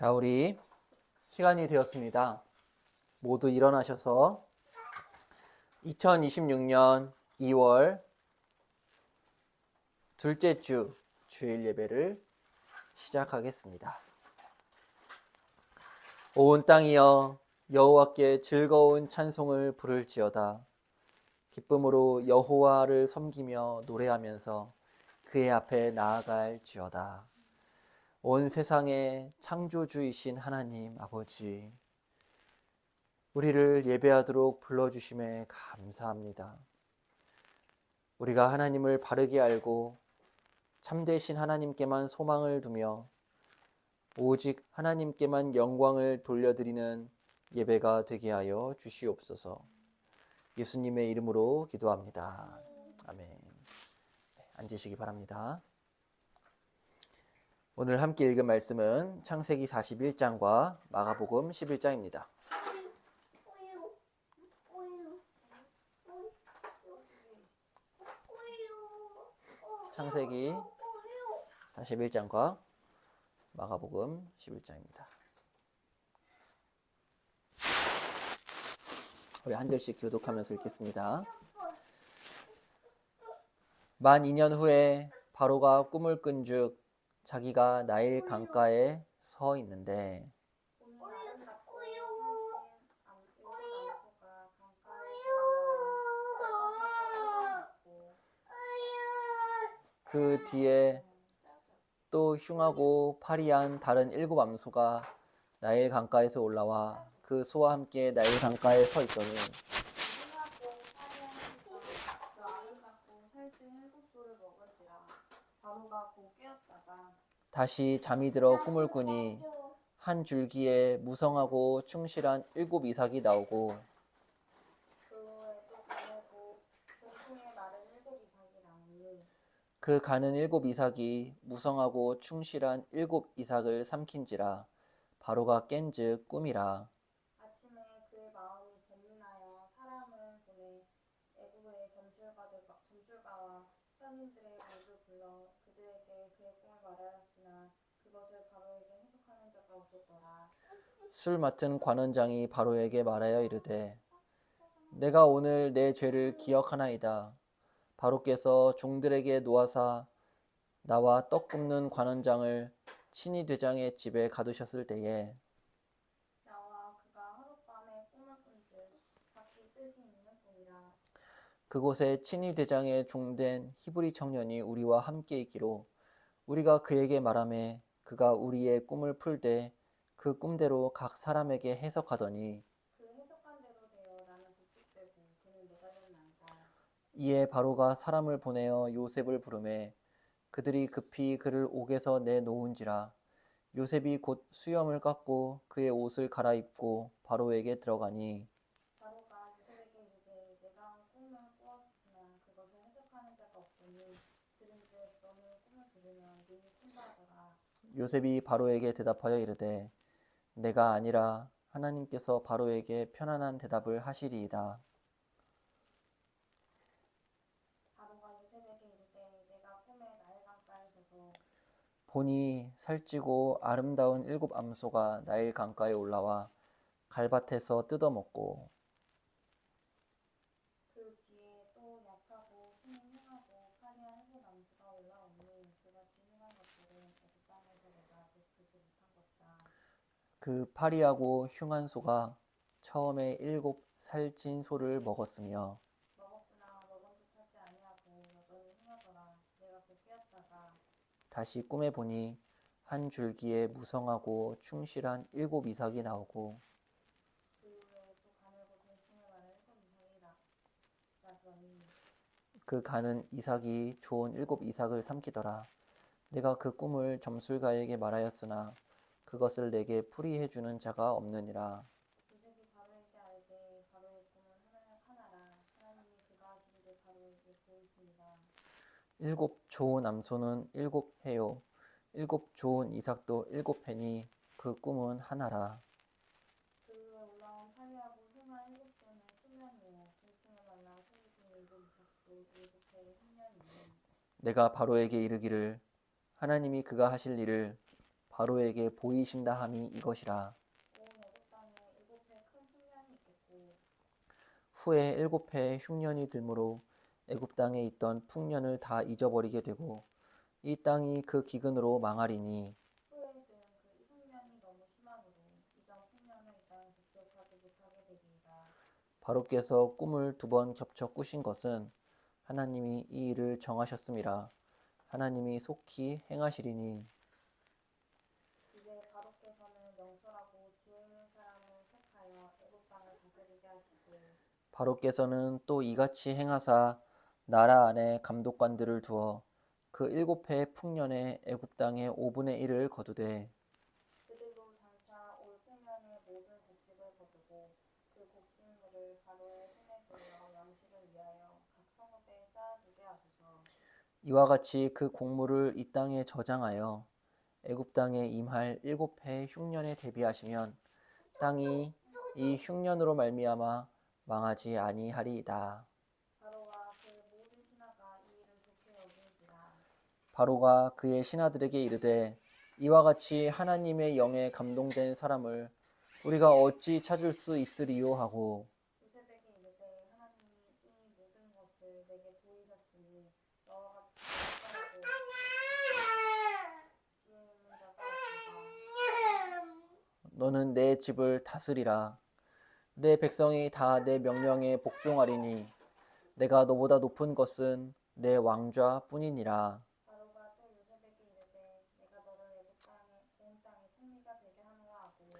자, 우리 시간이 되었습니다. 모두 일어나셔서 2026년 2월 둘째 주 주일 예배를 시작하겠습니다. 온 땅이여 여호와께 즐거운 찬송을 부를지어다. 기쁨으로 여호와를 섬기며 노래하면서 그의 앞에 나아갈지어다. 온 세상의 창조주이신 하나님 아버지, 우리를 예배하도록 불러주심에 감사합니다. 우리가 하나님을 바르게 알고 참되신 하나님께만 소망을 두며 오직 하나님께만 영광을 돌려드리는 예배가 되게 하여 주시옵소서. 예수님의 이름으로 기도합니다. 아멘. 앉으시기 바랍니다. 오늘 함께 읽은 말씀은 창세기 41장과 마가복음 11장입니다. 창세기 41장과 마가복음 11장입니다. 우리 한 절씩 교독하면서 읽겠습니다. 만 2년 후에 바로가 꿈을 꾼즉 자기가 나일 강가에 서 있는데 그 뒤에 또 흉하고 파리한 다른 7 암소가 나일 강가에서 올라와 그 소와 함께 나일 강가에 서 있더니 다시 잠이 들어 꿈을 꾸니 한 줄기에 무성하고 충실한 7 이삭이 나오고 그 가는 7 이삭이 무성하고 충실한 7 이삭을 삼킨지라. 바로가 깬즉 꿈이라. 아침에 그의 마음이 번민하여 사람을 보내 애굽의 점술가와 현인들의 모두 불러 그들에게 그의 꿈을 말하였으나 그것을 바로에게 해석하는 자가 없었더라. 술 맡은 관원장이 바로에게 말하여 이르되 내가 오늘 내 죄를 기억하나이다. 바로께서 종들에게 노하사 나와 떡 굽는 관원장을 친위 대장의 집에 가두셨을 때에 나와 그가 하룻밤에 꿈을 꾼즉 각기 뜻이 있는 꿈이라. 그곳에 친위 대장의 종된 히브리 청년이 우리와 함께 있기로 우리가 그에게 말하매 그가 우리의 꿈을 풀되 그 꿈대로 각 사람에게 해석하더니 그 해석한 대로 되어 나는 부축되고 그는 매달렸나이다. 이에 바로가 사람을 보내어 요셉을 부르매 그들이 급히 그를 옥에서 내놓은지라. 요셉이 곧 수염을 깎고 그의 옷을 갈아입고 바로에게 들어가니 바로가 요셉에게 이르되 내가 꿈을 꾸었으나 그것을 해석하는 자가 없더니 들은즉 너는 꿈을 들으면 능히 푼다 하더라. 요셉이 바로에게 대답하여 이르되 내가 아니라 하나님께서 바로에게 편안한 대답을 하시리이다. 바로가 요셉에게 이르되 내가 꿈에 나일 강가에 서서 보니 살찌고 아름다운 7 암소가 나일 강가에 올라와 갈밭에서 뜯어먹고 그 뒤에 또 약하고 숨이 흉하고 파리한 7 암소가 올라오니 그같이 흉한 것들은 애굽 땅에서 내가 보지 못한 것이라. 그 파리하고 흉한 소가 처음에 7 살찐 소를 먹었으며 먹었으나 먹은 듯하지 아니하고 여전히 흉하더라. 내가 곧 깨었다가 다시 꿈에 보니 한 줄기에 무성하고 충실한 7 이삭이 나오고 그 후에 또 가늘고 돌풍에 마른 7 이삭이 나더니 그 가는 이삭이 좋은 7 이삭을 삼키더라. 내가 그 꿈을 점술가에게 말하였으나 그것을 내게 풀이해 주는 자가 없느니라. 요셉이 바로에게 알되 바로의 꿈은 하나라. 하나님이 그가 하시기를 바로에게 보이시니라. 7 좋은 암소는 7 해요. 7 좋은 이삭도 7 해니 그 꿈은 하나라. 그 후에 올라온 파리하고 흉한 7 소는 10년이요 돌풍에 말라 속이 긴 7 이삭도 7해 흉년이니 내가 바로에게 이르기를 하나님이 그가 하실 일을 바로에게 보이신다 함이 이것이라. 온 애굽 땅에 7해 큰 풍년이 있겠고 후에 7해 흉년이 들므로 애굽 땅에 있던 풍년을 다 잊어버리게 되고 이 땅이 그 기근으로 망하리니 후에 든 그 흉년이 너무 심하므로 이전 풍년을 이 땅에 극복하지 못하게 되리이다. 바로께서 꿈을 2번 겹쳐 꾸신 것은 하나님이 이 일을 정하셨음이라. 하나님이 속히 행하시리니 이제 바로께서는 명철하고 지혜 있는 사람을 택하여 애굽 땅을 다스리게 하시고 바로께서는 또 이같이 행하사 나라 안에 감독관들을 두어 그 7해 풍년에 애굽 땅의 5분의 1을 거두되 그들도 장차 올 풍년의 모든 곡식을 거두고 그 곡식물을 바로의 손에 들여 양식을 위하여 각 성읍에 쌓아두게 하소서. 이와 같이 그 곡물을 이 땅에 저장하여 애굽 땅에 임할 7해 흉년에 대비하시면 땅이 이 흉년으로 말미암아 망하지 아니하리이다. 바로와 그 모든 신하가 이 일을 좋게 여긴지라. 바로가 그의 신하들에게 이르되 이와 같이 하나님의 영에 감동된 사람을 우리가 어찌 찾을 수 있으리요 하고 요셉에게 이르되 하나님이 이 모든 것을 내게 보이셨으니 너와 같이 명철하고 지혜 있는 자가 없도다. 너는 내 집을 다스리라. 내 백성이 다 내 명령에 복종하리니 내가 너보다 높은 것은 내 왕좌뿐이니라. 바로가 또 요셉에게 이르되 내가 너를 애굽 땅에 온 땅의 총리가 되게 하노라 하고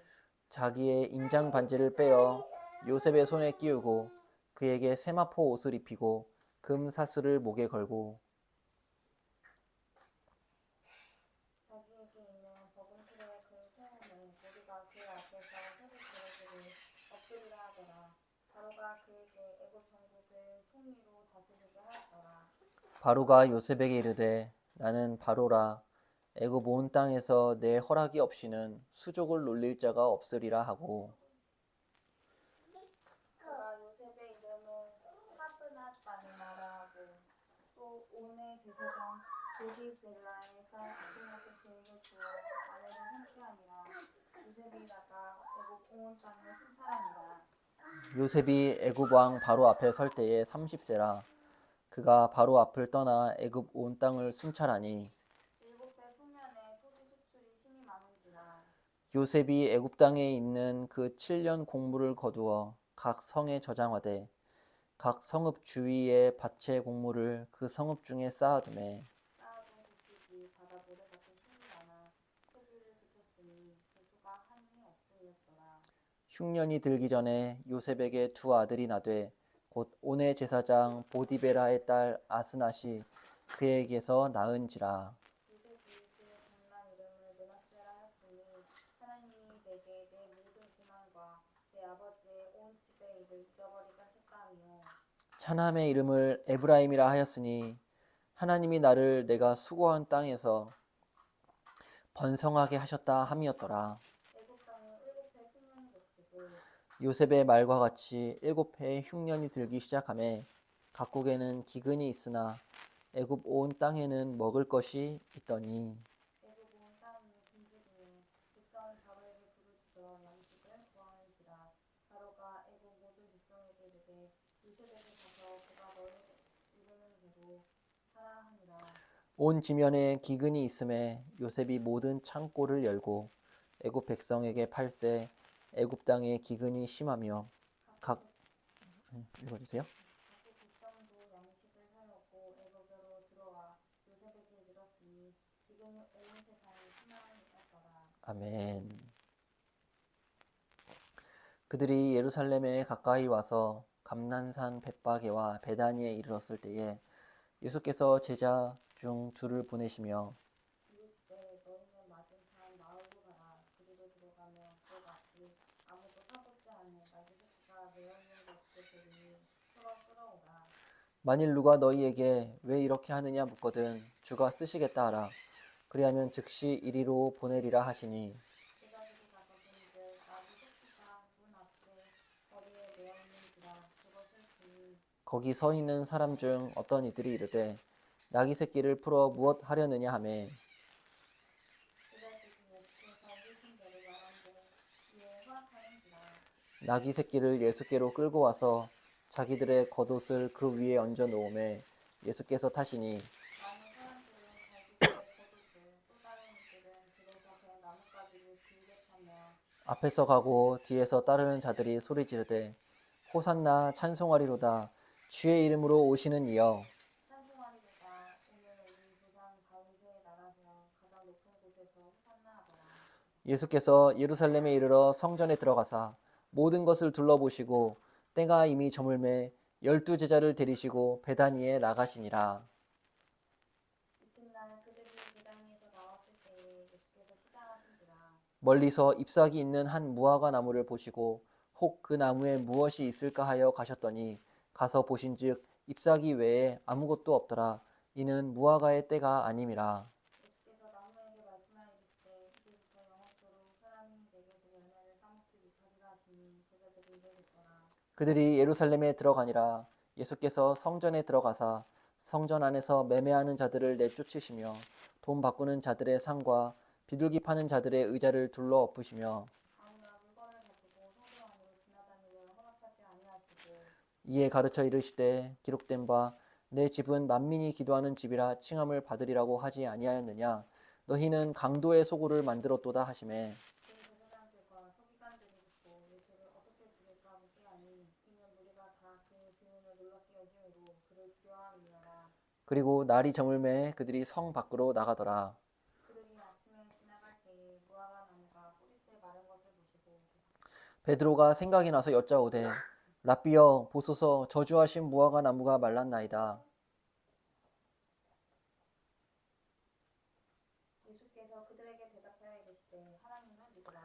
자기의 인장 반지를 빼어 요셉의 손에 끼우고 그에게 세마포 옷을 입히고 금 사슬을 목에 걸고 자기에게 있는 버금틀에 그 소음을 우리가 그 앞에서 소리 지르기를 엎드리라 하더라. 바로가 그에게 애굽 전국을 총리로 다스리게 하였더라. 바로가 요셉에게 이르되 나는 바로라 애굽 온 땅에서 내 허락이 없이는 수족을 놀릴 자가 없으리라 하고 그가 요셉의 이름을 하브낫 바네마라 하고 또 온의 제사장 보디벨라의 딸 아스나스 계획을 주어 아내를 삼게 하니라. 요셉이 나가 애굽 온 땅을 순찰하니라. 요셉이 애굽 왕 바로 앞에 설 때에 30세라 그가 바로 앞을 떠나 애굽 온 땅을 순찰하니 7배 풍년에 토지 수출이 심히 많은지라. 요셉이 애굽 땅에 있는 그 7년 곡물을 거두어 각 성에 저장하되 각 성읍 주위에 밭의 곡물을 그 성읍 중에 쌓아두매 쌓아둔 곡식이 바다 모래같이 심이 많아 토기를 그쳤으니 그 수가 한이 없으리였더라. 흉년이 들기 전에 요셉에게 2 아들이 나되 곧 온의 제사장 보디베라의 딸 아스낫이 그에게서 낳은지라. 요셉이 그의 장남 이름을 므낫세라 하였으니 하나님이 내게 내 모든 고난과 내 아버지의 온 집의 일을 잊어버리게 하셨다며 차남의 이름을 에브라임이라 하였으니 하나님이 나를 내가 수고한 땅에서 번성하게 하셨다 함이었더라. 애굽 땅에 7해 풍년이 그치고 요셉의 말과 같이 7해 흉년이 들기 시작하매 각국에는 기근이 있으나 애굽 온 땅에는 먹을 것이 있더니 애굽 온 땅이 굶주리며 백성이 바로에게 부르짖어 양식을 구하는지라. 바로가 애굽 모든 백성에게 이르되 요셉에게 가서 그가 너희 이루는 대로 하라 하니라. 온 지면에 기근이 있음에 요셉이 모든 창고를 열고 애굽 백성에게 팔세 애굽 땅에 기근이 심하며 각 읽어주세요. 각국 백성도 양식을 사먹고 애굽으로 들어와 요셉에게 이르렀으니 기근이 온 세상에 심하였더라. 아멘. 그들이 예루살렘에 가까이 와서 감난산 벳바게와 베다니에 이르렀을 때에 예수께서 제자 중 2를 보내시며 이르시되 너희는 맞은편 마을로 가라. 그리로 들어가면 곧 앞이 아무도 타보지 않은 나귀 새끼가 매어 있는 것을 보리니 풀어 끌어오라. 만일 누가 너희에게 왜 이렇게 하느냐 묻거든 주가 쓰시겠다 하라. 그리하면 즉시 이리로 보내리라 하시니 제자들이 가서 본즉 나귀 새끼가 문 앞에 거리에 매어 있는지라. 그것을 보니 거기 서 있는 사람 중 어떤 이들이 이르되 나귀 새끼를 풀어 무엇 하려느냐 하매 제자들이 나귀 새끼를 예수께로 끌고 와서 자기들의 겉옷을 그 위에 얹어 놓음에 예수께서 타시니 많은 사람들은 자기들의 겉옷을 또 다른 이들은 들에서 된 나뭇가지를 길게 타며 앞에서 가고 뒤에서 따르는 자들이 소리 지르되 호산나 찬송하리로다 주의 이름으로 오시는 이여 찬송하리로다. 오늘 우리 조상 다윗의 나라시여 가장 높은 곳에서 호산나 하더라. 예수께서 예루살렘에 이르러 성전에 들어가사 모든 것을 둘러보시고 때가 이미 저물매 12제자를 데리시고 베다니에 나가시니라. 이튿날 그들이 베다니에서 나왔을 때에 예수께서 시장하신지라. 멀리서 잎사귀 있는 한 무화과 나무를 보시고 혹 그 나무에 무엇이 있을까 하여 가셨더니 가서 보신즉 잎사귀 외에 아무것도 없더라. 이는 무화과의 때가 아님이라. 예수께서 나무에게 말씀하여 이르시되 이제부터 영원토록 사람이 내게서 열매를 따먹지 못하리라 하시니 제자들이 이를 듣더라. 그들이 예루살렘에 들어가니라. 예수께서 성전에 들어가사 성전 안에서 매매하는 자들을 내쫓으시며 돈 바꾸는 자들의 상과 비둘기 파는 자들의 의자를 둘러 엎으시며 아무나 물건을 가지고 성전 안으로 지나다니를 허락하지 아니하시고 이에 가르쳐 이르시되 기록된 바 내 집은 만민이 기도하는 집이라 칭함을 받으리라고 하지 아니하였느냐. 너희는 강도의 소굴을 만들었도다 하시매 대제사장들과 서기관들이 듣고 예수를 어떻게 죽일까 묻게하니 이는 무리가 다 그 교훈을 놀랍게 여김으로 그를 두려워함이니라. 그리고 날이 저물매 그들이 성 밖으로 나가더라. 그들이 아침에 지나갈 때에 무화과 나무가 뿌리째 마른 것을 보시고 베드로가 생각이 나서 여짜오되 라삐여 보소서 저주하신 무화과 나무가 말랐나이다. 예수께서 그들에게 대답하여 이르시되 하나님을 믿으라.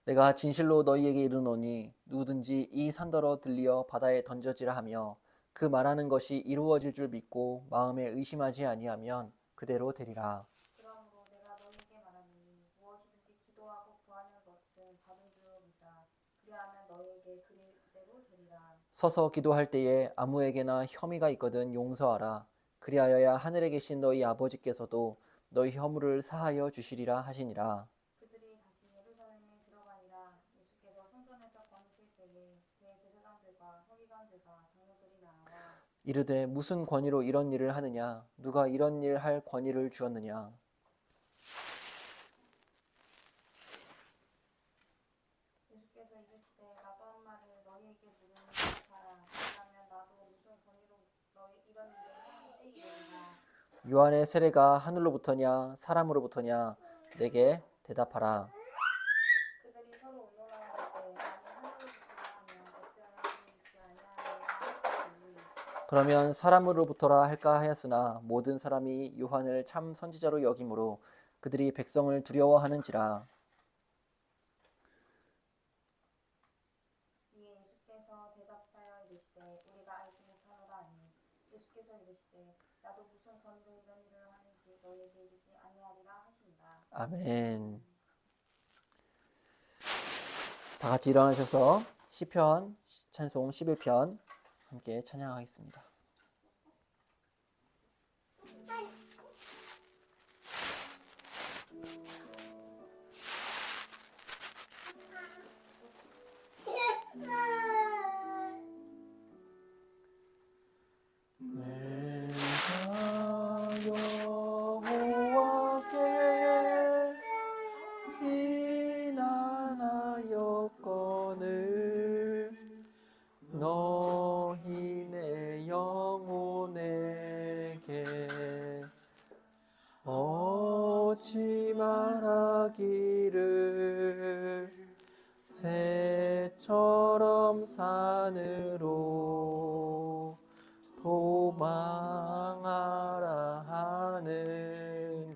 내가 진실로 너희에게 이르노니 누구든지 이 산더러 들리어 바다에 던져지라 하며 그 말하는 것이 이루어질 줄 믿고 마음에 의심하지 아니하면 그대로 되리라. 그러므로 내가 너희에게 말하노니 무엇이든지 기도하고 구하는 것은 받은 줄로 믿으라. 그리하면 너희에게 그대로 되리라. 서서 기도할 때에 아무에게나 혐의가 있거든 용서하라. 그리하여야 하늘에 계신 너희 아버지께서도 너희 허물을 사하여 주시리라 하시니라. 그들이 다시 예루살렘에 들어가니라. 예수께서 성전에서 거니실 때에 대제사장들과 서기관들과 장로들이 나와 이르되 무슨 권위로 이런 일을 하느냐? 누가 이런 일 할 권위를 주었느냐? 예수께서 이르시되 나도 한 말을 너희에게 물으니 대답하라. 그러면 나도 무슨 권위로 너희 이런 일을 하는지 이르리라. 요한의 세례가 하늘로부터냐 사람으로부터냐? 내게 대답하라. 그들이 서로 의논하여 때 나는 하늘로부터라 하면 어찌하여 그를 믿지 아니하느냐 하였더니 그러면 사람으로부터라 할까 하였으나 모든 사람이 요한을 참 선지자로 여김으로 그들이 백성을 두려워하는지라. 이에 예수께서 대답하여 이르시되 우리가 알지 못하노라 하니 예수께서 이르시되 나도 무슨 권위로 이런 일을 하는지 너희에게 이르지 아니하리라 하신다. 아멘. 다 같이 일어나셔서 시편 찬송 11편 함께 찬양하겠습니다. 내가 여호와께 비난하였거늘 너희 내 영혼에게 어찌 말하기를 새처럼 산으로 도망하라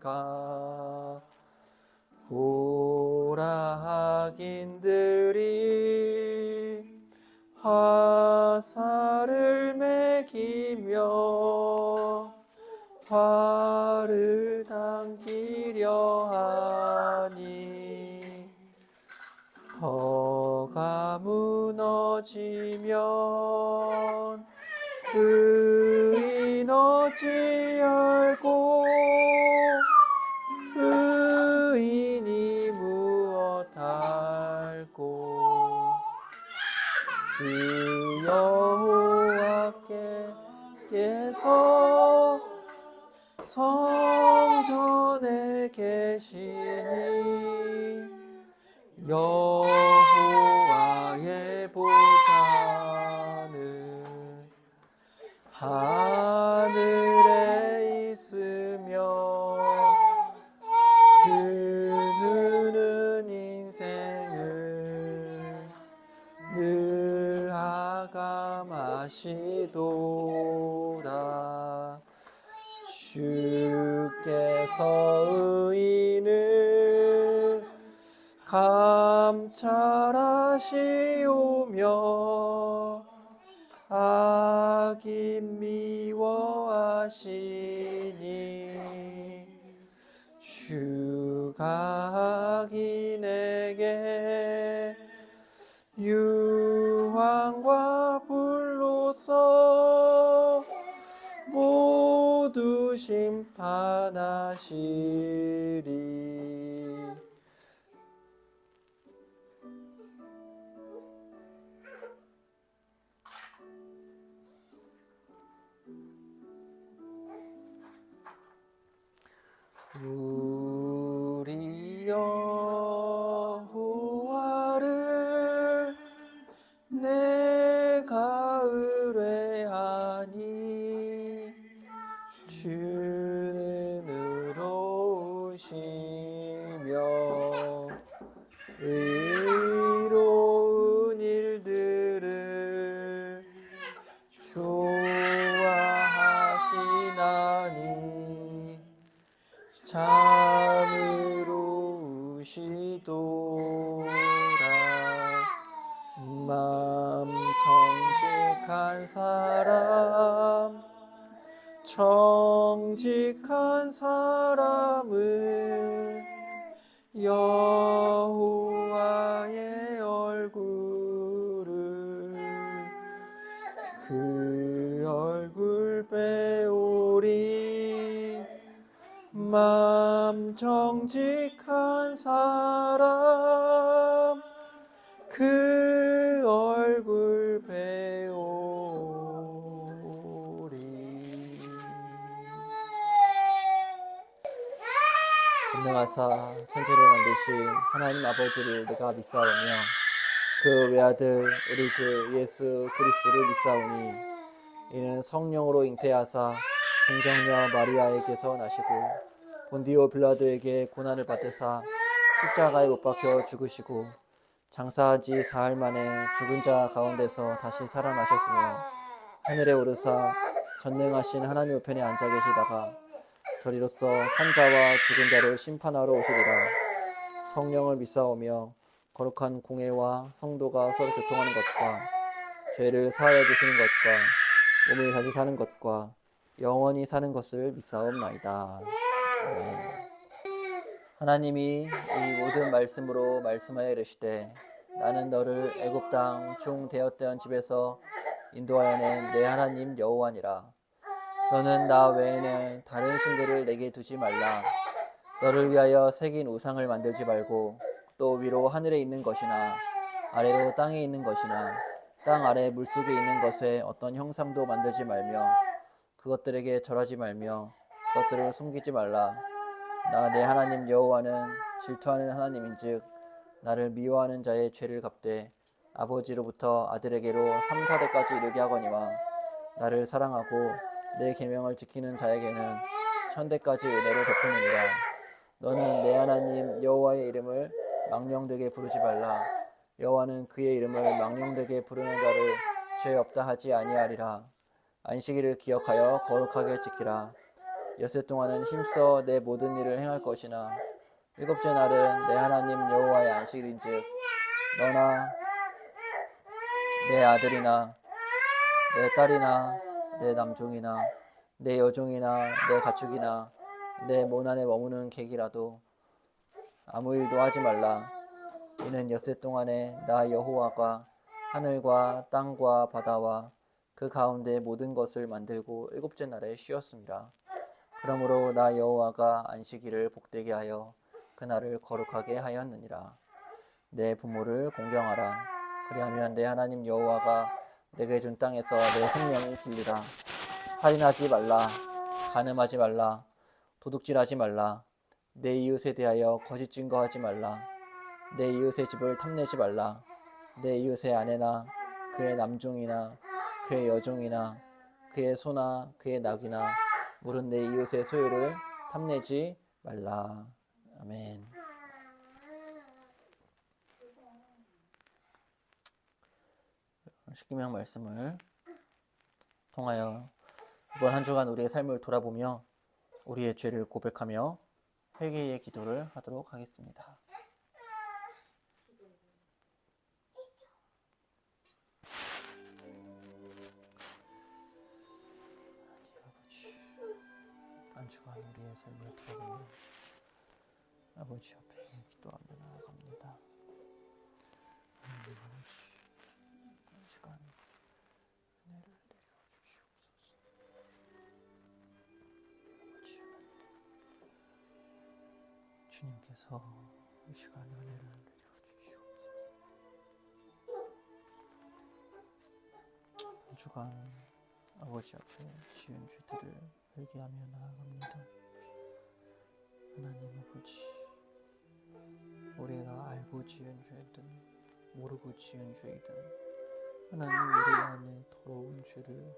하는가. 보라 악인들이 화살을 매기며 활을 당기려 하니 터가 무너지면 의인 어찌알고 의인이 무엇 알고 주 여호와께서 성전에 계시니 여호와의 보좌는 하늘에 있으며 그는 인생을 늘 하감하시도다. 주께서 의인을 감찰하시오며 악인 미워하시니 주가 악인에게 유황과 불로써 모두 심판하시리. 우리 여호와를 내가 의뢰하니 주는 의로우시며 의로운 일들을 좋아하시나니 참으로 우시도다. 마음 정직한 사람은 여호와의 얼굴을 그 얼굴 배우리. 마음 정직한 사람 그 얼굴 배우리. 전능하사 천지를 만드신 하나님 아버지를 내가 믿사오며 그 외아들 우리 주 예수 그리스도를 믿사오니 이는 성령으로 잉태하사 동정녀 마리아에게서 나시고 본디오 빌라도에게 고난을 받으사 십자가에 못 박혀 죽으시고 장사한 지 사흘 만에 죽은 자 가운데서 다시 살아나셨으며 하늘에 오르사 전능하신 하나님 우편에 앉아 계시다가 저리로서 산자와 죽은 자를 심판하러 오시리라. 성령을 믿사오며 거룩한 공회와 성도가 서로 교통하는 것과 죄를 사하여 주시는 것과 몸이 다시 사는 것과 영원히 사는 것을 믿사옵나이다. 아멘. 하나님이 이 모든 말씀으로 말씀하여 이르시되 나는 너를 애굽 땅 종 되었던 집에서 인도하여 낸 내 하나님 여호와니라. 너는 나 외에는 다른 신들을 내게 두지 말라. 너를 위하여 새긴 우상을 만들지 말고 또 위로 하늘에 있는 것이나 아래로 땅에 있는 것이나 땅 아래 물속에 있는 것에 어떤 형상도 만들지 말며 그것들에게 절하지 말며 그것들을 숨기지 말라. 나 내 하나님 여호와는 질투하는 하나님인즉 나를 미워하는 자의 죄를 갚되 아버지로부터 아들에게로 3, 4대까지 이르게 하거니와 나를 사랑하고 내 계명을 지키는 자에게는 1000대까지 은혜를 베푸느니라. 너는 내 하나님 여호와의 이름을 망령되게 부르지 말라. 여호와는 그의 이름을 망령되게 부르는 자를 죄 없다 하지 아니하리라. 안식일을 기억하여 거룩하게 지키라. 엿새 동안은 힘써 내 모든 일을 행할 것이나 일곱째 날은 내 하나님 여호와의 안식일인즉 너나 내 아들이나 내 딸이나 내 남종이나 내 여종이나 내 가축이나 내 문 안에 머무는 객이라도 아무 일도 하지 말라. 이는 엿새 동안에 나 여호와가 하늘과 땅과 바다와 그 가운데 모든 것을 만들고 일곱째 날에 쉬었습니다. 그러므로 나 여호와가 안식일을 복되게 하여 그날을 거룩하게 하였느니라. 내 부모를 공경하라. 그리하면 내 하나님 여호와가 내게 준 땅에서 내 생명이 길리라. 살인하지 말라. 간음하지 말라. 도둑질하지 말라. 내 이웃에 대하여 거짓 증거하지 말라. 내 이웃의 집을 탐내지 말라. 내 이웃의 아내나 그의 남종이나 그의 여종이나 그의 소나 그의 낙이나 물은 내 이웃의 소유를 탐내지 말라. 아멘. 십계명 말씀을 통하여 이번 한 주간 우리의 삶을 돌아보며 우리의 죄를 고백하며 회개의 기도를 하도록 하겠습니다. 한 주간 우리의 삶을 돌아보며 아버지 앞에 기도하며 나아갑니다. 하나님 아버지, 한 주간 은혜를 내려주시옵소서. 아버지 하나님, 주님께서 이 시간 은혜를 내려주시옵소서. 한 주간 아버지 앞에 지은 죄들을 회개하며 나아갑니다. 하나님 아버지, 우리가 알고 지은 죄든 모르고 지은 죄이든 하나님 우리 안에 더러운 죄를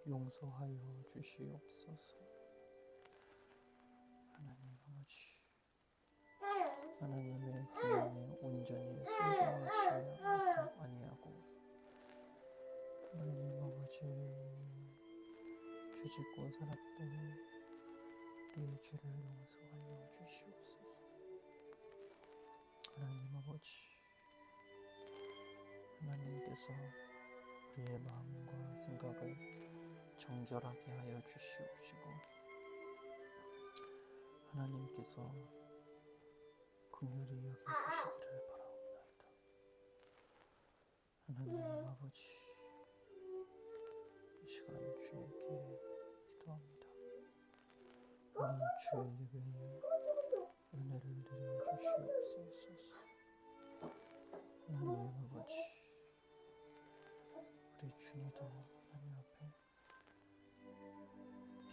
용서하여 주시옵소서. 하나님 아버지, 하나님의 계명에 온전히 순종하지 아니하고 하나님 아버지 죄짓고 살았던 우리의 죄를 용서하여 주시옵소서. 하나님 아버지, 하나님께서 우리의 마음과 생각을 정결하게 하여 주시옵시고 하나님께서 긍휼히 여겨주시기를 바라옵나이다. 하나님 아버지, 이 시간 주님께 기도합니다. 오늘 주일 예배에 은혜를 내려주시옵소서. 하나님 아버지, 우리 주님도 하나님 앞에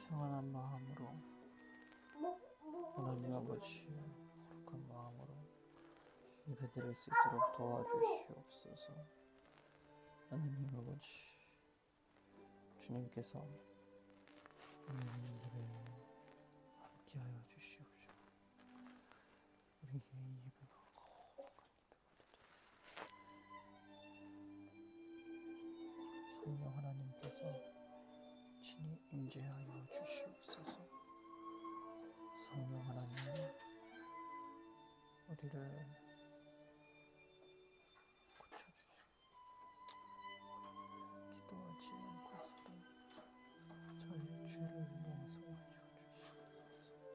평안한 마음으로 하나님 아버지 거룩한 마음으로 예배드릴 수 있도록 도와주시옵소서. 하나님 아버지, 주님께서 오늘 이 예배에 함께하여 주시옵시고 우리의 이 예배가 거룩한 예배가 되도록 성령 하나님께서 친히 임재하여 주시옵소서. 성령 하나님, 우리를 고쳐주시고 기도하지 않고서도 저희 죄를 용서하여 주시옵소서.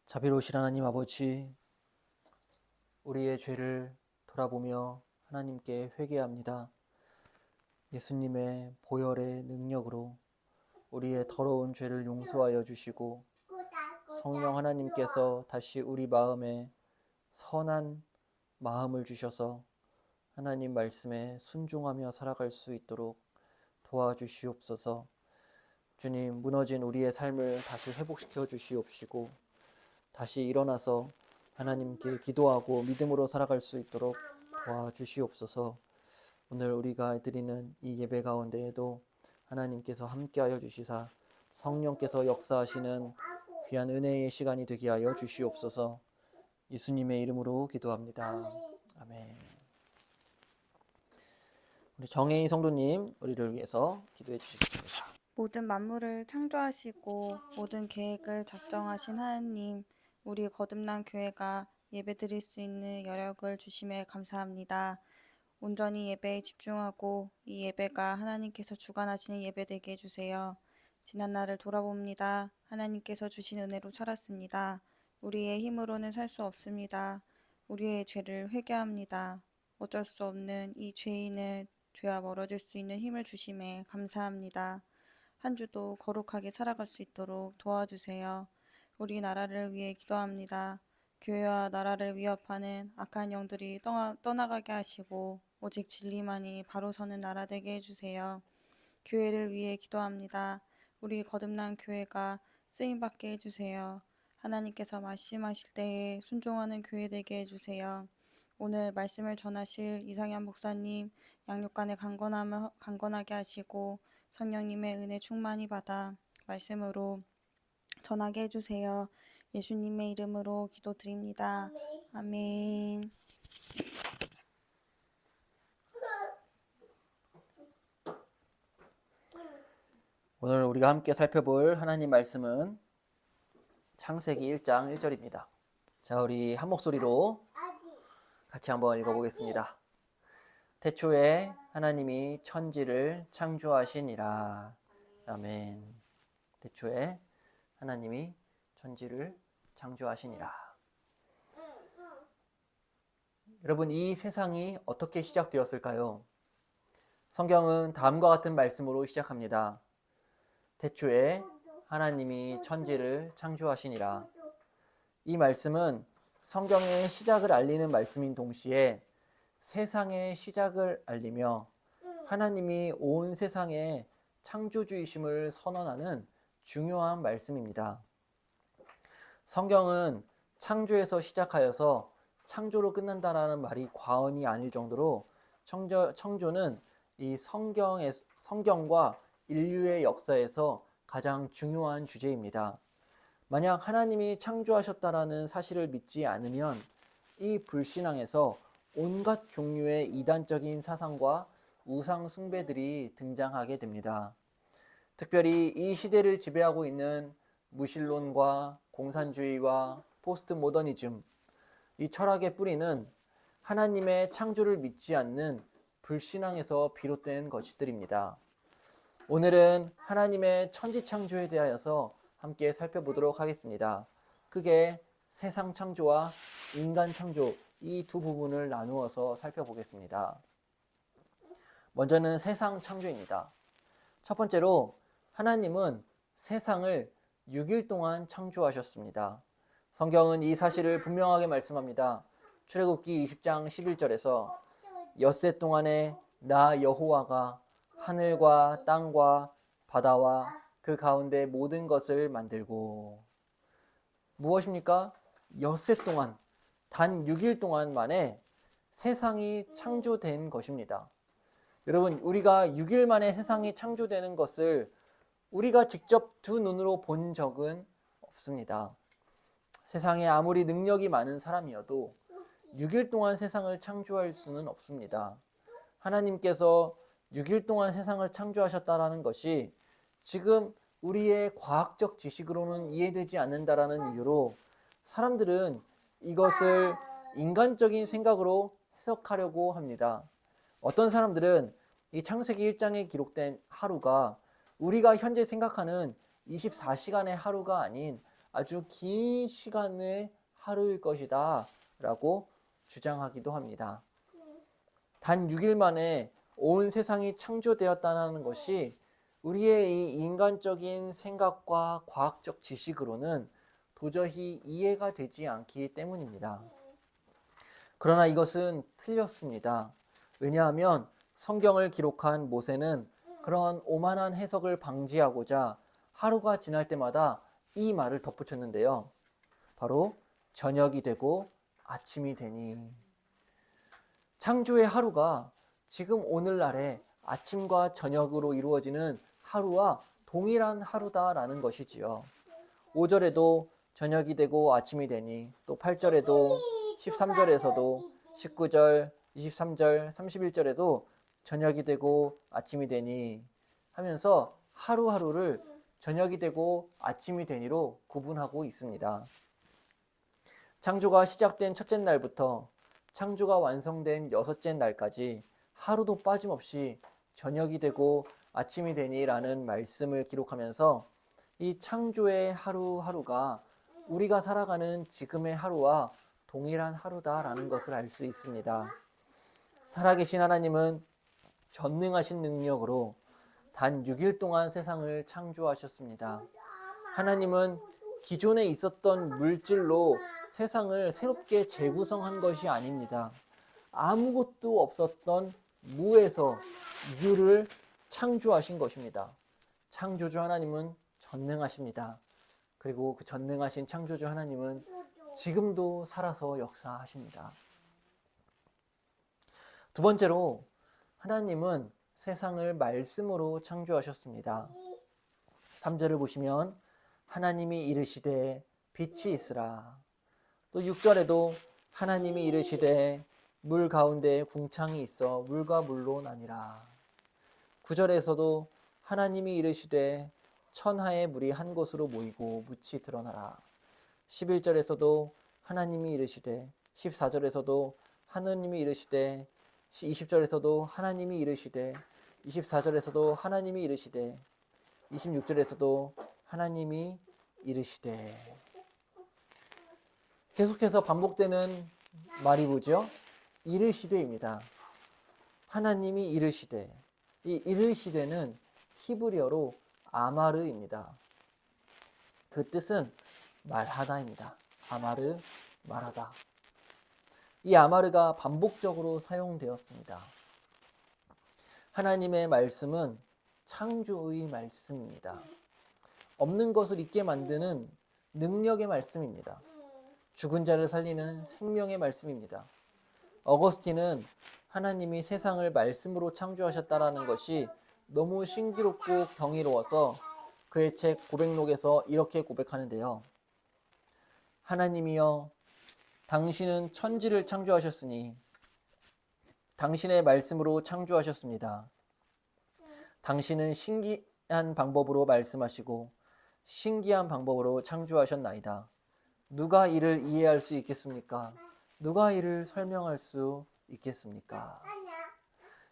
자비로우신 하나님 아버지, 우리의 죄를 돌아보며 하나님께 회개합니다. 예수님의 보혈의 능력으로 우리의 더러운 죄를 용서하여 주시고 성령 하나님께서 다시 우리 마음에 선한 마음을 주셔서 하나님 말씀에 순종하며 살아갈 수 있도록 도와주시옵소서. 주님, 무너진 우리의 삶을 다시 회복시켜 주시옵시고 다시 일어나서 하나님께 기도하고 믿음으로 살아갈 수 있도록 도와주시옵소서. 오늘 우리가 드리는 이 예배 가운데에도 하나님께서 함께하여 주시사 성령께서 역사하시는 귀한 은혜의 시간이 되게 하여 주시옵소서. 예수님의 이름으로 기도합니다. 아멘. 우리 정혜인 성도님, 우리를 위해서 기도해 주시겠습니다. 모든 만물을 창조하시고 모든 계획을 작정하신 하나님, 우리 거듭난 교회가 예배드릴 수 있는 여력을 주심에 감사합니다. 온전히 예배에 집중하고 이 예배가 하나님께서 주관하시는 예배 되게 해주세요. 지난 날을 돌아봅니다. 하나님께서 주신 은혜로 살았습니다. 우리의 힘으로는 살 수 없습니다. 우리의 죄를 회개합니다. 어쩔 수 없는 이 죄인을 죄와 멀어질 수 있는 힘을 주심에 감사합니다. 한 주도 거룩하게 살아갈 수 있도록 도와주세요. 우리 나라를 위해 기도합니다. 교회와 나라를 위협하는 악한 영들이 떠나가게 하시고 오직 진리만이 바로 서는 나라 되게 해주세요. 교회를 위해 기도합니다. 우리 거듭난 교회가 쓰임받게 해주세요. 하나님께서 말씀하실 때에 순종하는 교회 되게 해주세요. 오늘 말씀을 전하실 이상현 목사님 양육간의 강건하게 하시고 성령님의 은혜 충만히 받아 말씀으로 전하게 해주세요. 예수님의 이름으로 기도드립니다. 아멘. 오늘 우리가 함께 살펴볼 하나님 말씀은 창세기 1장 1절입니다. 자, 우리 한 목소리로 같이 한번 읽어보겠습니다. 태초에 하나님이 천지를 창조하시니라. 아멘. 태초에 하나님이 천지를 창조하시니라. 여러분, 이 세상이 어떻게 시작되었을까요? 성경은 다음과 같은 말씀으로 시작합니다. 태초에 하나님이 천지를 창조하시니라. 이 말씀은 성경의 시작을 알리는 말씀인 동시에 세상의 시작을 알리며 하나님이 온 세상의 창조주이심을 선언하는 중요한 말씀입니다. 성경은 창조에서 시작하여서 창조로 끝난다라는 말이 과언이 아닐 정도로 창조는 이 성경과 인류의 역사에서 가장 중요한 주제입니다. 만약 하나님이 창조하셨다라는 사실을 믿지 않으면 이 불신앙에서 온갖 종류의 이단적인 사상과 우상 숭배들이 등장하게 됩니다. 특별히 이 시대를 지배하고 있는 무신론과 공산주의와 포스트 모더니즘, 이 철학의 뿌리는 하나님의 창조를 믿지 않는 불신앙에서 비롯된 것들입니다. 오늘은 하나님의 천지 창조에 대하여서 함께 살펴보도록 하겠습니다. 크게 세상 창조와 인간 창조, 이 두 부분을 나누어서 살펴보겠습니다. 먼저는 세상 창조입니다. 첫 번째로 하나님은 세상을 6일 동안 창조하셨습니다. 성경은 이 사실을 분명하게 말씀합니다. 출애굽기 20장 11절에서 엿새 동안에 나 여호와가 하늘과 땅과 바다와 그 가운데 모든 것을 만들고, 무엇입니까? 엿새 동안, 단 6일 동안 만에 세상이 창조된 것입니다. 여러분, 우리가 6일 만에 세상이 창조되는 것을 우리가 직접 두 눈으로 본 적은 없습니다. 세상에 아무리 능력이 많은 사람이어도 6일 동안 세상을 창조할 수는 없습니다. 하나님께서 6일 동안 세상을 창조하셨다는 것이 지금 우리의 과학적 지식으로는 이해되지 않는다라는 이유로 사람들은 이것을 인간적인 생각으로 해석하려고 합니다. 어떤 사람들은 이 창세기 1장에 기록된 하루가 우리가 현재 생각하는 24시간의 하루가 아닌 아주 긴 시간의 하루일 것이다 라고 주장하기도 합니다. 단 6일 만에 온 세상이 창조되었다는 것이 우리의 이 인간적인 생각과 과학적 지식으로는 도저히 이해가 되지 않기 때문입니다. 그러나 이것은 틀렸습니다. 왜냐하면 성경을 기록한 모세는 그런 오만한 해석을 방지하고자 하루가 지날 때마다 이 말을 덧붙였는데요. 바로 저녁이 되고 아침이 되니. 창조의 하루가 지금 오늘날의 아침과 저녁으로 이루어지는 하루와 동일한 하루다라는 것이지요. 5절에도 저녁이 되고 아침이 되니, 또 8절에도 13절에서도 19절, 23절, 31절에도 저녁이 되고 아침이 되니 하면서 하루하루를 저녁이 되고 아침이 되니로 구분하고 있습니다. 창조가 시작된 첫째 날부터 창조가 완성된 여섯째 날까지 하루도 빠짐없이 저녁이 되고 아침이 되니라는 말씀을 기록하면서 이 창조의 하루하루가 우리가 살아가는 지금의 하루와 동일한 하루다라는 것을 알 수 있습니다. 살아계신 하나님은 전능하신 능력으로 단 6일 동안 세상을 창조하셨습니다. 하나님은 기존에 있었던 물질로 세상을 새롭게 재구성한 것이 아닙니다. 아무것도 없었던 무에서 유를 창조하신 것입니다. 창조주 하나님은 전능하십니다. 그리고 그 전능하신 창조주 하나님은 지금도 살아서 역사하십니다. 두 번째로 하나님은 세상을 말씀으로 창조하셨습니다. 3절을 보시면 하나님이 이르시되 빛이 있으라. 또 6절에도 하나님이 이르시되 물 가운데에 궁창이 있어 물과 물로 나뉘라. 9절에서도 하나님이 이르시되 천하의 물이 한 곳으로 모이고 묻이 드러나라. 11절에서도 하나님이 이르시되 14절에서도 하나님이 이르시되 20절에서도 하나님이 이르시되 24절에서도 하나님이 이르시되 26절에서도 하나님이 이르시되. 계속해서 반복되는 말이 뭐죠? 이르시되입니다. 하나님이 이르시되. 이 이르시되는 히브리어로 아마르입니다. 그 뜻은 말하다입니다. 아마르, 말하다. 이 아마르가 반복적으로 사용되었습니다. 하나님의 말씀은 창조의 말씀입니다. 없는 것을 있게 만드는 능력의 말씀입니다. 죽은 자를 살리는 생명의 말씀입니다. 어거스틴은 하나님이 세상을 말씀으로 창조하셨다라는 것이 너무 신기롭고 경이로워서 그의 책 고백록에서 이렇게 고백하는데요. 하나님이여, 당신은 천지를 창조하셨으니 당신의 말씀으로 창조하셨습니다. 당신은 신기한 방법으로 말씀하시고 신기한 방법으로 창조하셨나이다. 누가 이를 이해할 수 있겠습니까? 누가 이를 설명할 수 있겠습니까?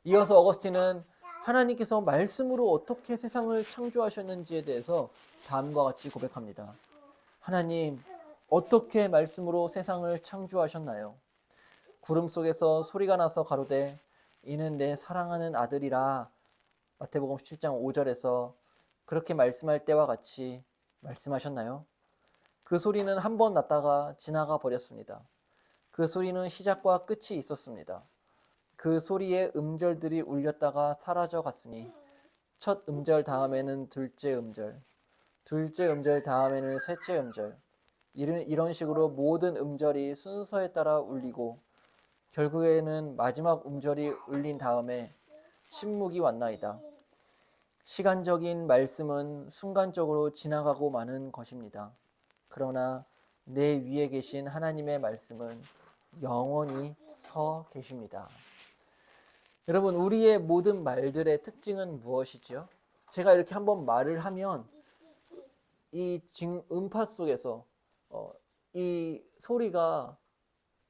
이어서 어거스틴은 하나님께서 말씀으로 어떻게 세상을 창조하셨는지에 대해서 다음과 같이 고백합니다. 하나님, 어떻게 말씀으로 세상을 창조하셨나요? 구름 속에서 소리가 나서 가로되 이는 내 사랑하는 아들이라. 마태복음 17장 5절에서 그렇게 말씀할 때와 같이 말씀하셨나요? 그 소리는 한 번 났다가 지나가 버렸습니다. 그 소리는 시작과 끝이 있었습니다. 그 소리의 음절들이 울렸다가 사라져 갔으니 첫 음절 다음에는 둘째 음절, 둘째 음절 다음에는 셋째 음절, 이런 식으로 모든 음절이 순서에 따라 울리고 결국에는 마지막 음절이 울린 다음에 침묵이 왔나이다. 시간적인 말씀은 순간적으로 지나가고 마는 것입니다. 그러나 내 위에 계신 하나님의 말씀은 영원히 서 계십니다. 여러분, 우리의 모든 말들의 특징은 무엇이지요? 제가 이렇게 한번 말을 하면 이 음파 속에서 이 소리가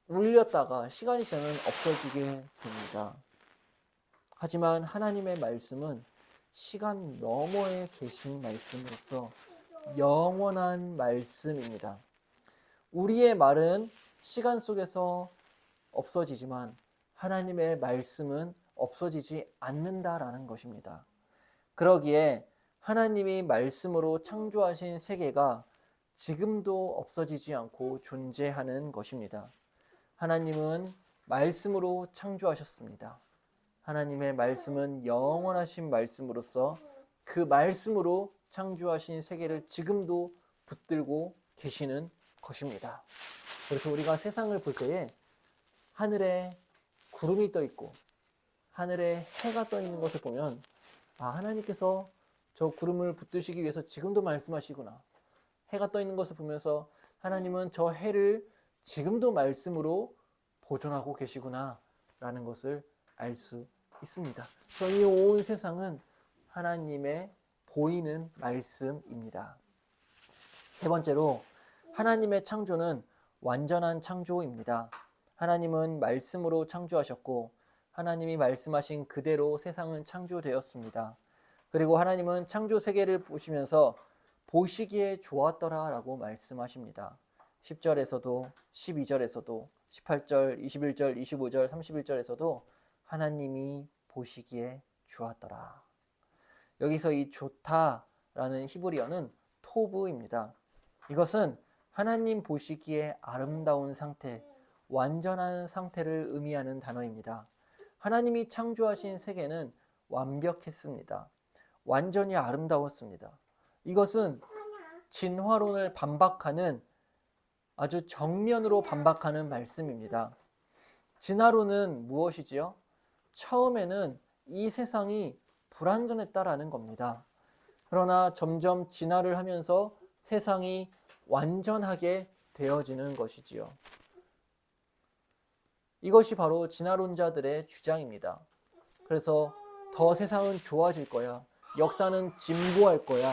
울렸다가 시간이 지나면 없어지게 됩니다. 하지만 하나님의 말씀은 시간 너머에 계신 말씀으로서 영원한 말씀입니다. 우리의 말은 시간 속에서 없어지지만 하나님의 말씀은 없어지지 않는다라는 것입니다. 그러기에 하나님이 말씀으로 창조하신 세계가 지금도 없어지지 않고 존재하는 것입니다. 하나님은 말씀으로 창조하셨습니다. 하나님의 말씀은 영원하신 말씀으로서 그 말씀으로 창조하신 세계를 지금도 붙들고 계시는 것입니다. 그래서 우리가 세상을 볼 때에 하늘에 구름이 떠 있고 하늘에 해가 떠 있는 것을 보면 하나님께서 저 구름을 붙드시기 위해서 지금도 말씀하시구나. 해가 떠 있는 것을 보면서 하나님은 저 해를 지금도 말씀으로 보존하고 계시구나 라는 것을 알 수 있습니다. 이 온 세상은 하나님의 보이는 말씀입니다. 세 번째로 하나님의 창조는 완전한 창조입니다. 하나님은 말씀으로 창조하셨고 하나님이 말씀하신 그대로 세상은 창조되었습니다. 그리고 하나님은 창조 세계를 보시면서 보시기에 좋았더라 라고 말씀하십니다. 10절에서도 12절에서도 18절, 21절, 25절, 31절에서도 하나님이 보시기에 좋았더라. 여기서 이 좋다라는 히브리어는 토브입니다. 이것은 하나님 보시기에 아름다운 상태, 완전한 상태를 의미하는 단어입니다. 하나님이 창조하신 세계는 완벽했습니다. 완전히 아름다웠습니다. 이것은 진화론을 반박하는 아주 정면으로 반박하는 말씀입니다. 진화론은 무엇이지요? 처음에는 이 세상이 불완전했다라는 겁니다. 그러나 점점 진화를 하면서 세상이 완전하게 되어지는 것이지요. 이것이 바로 진화론자들의 주장입니다. 그래서 더 세상은 좋아질 거야. 역사는 진보할 거야.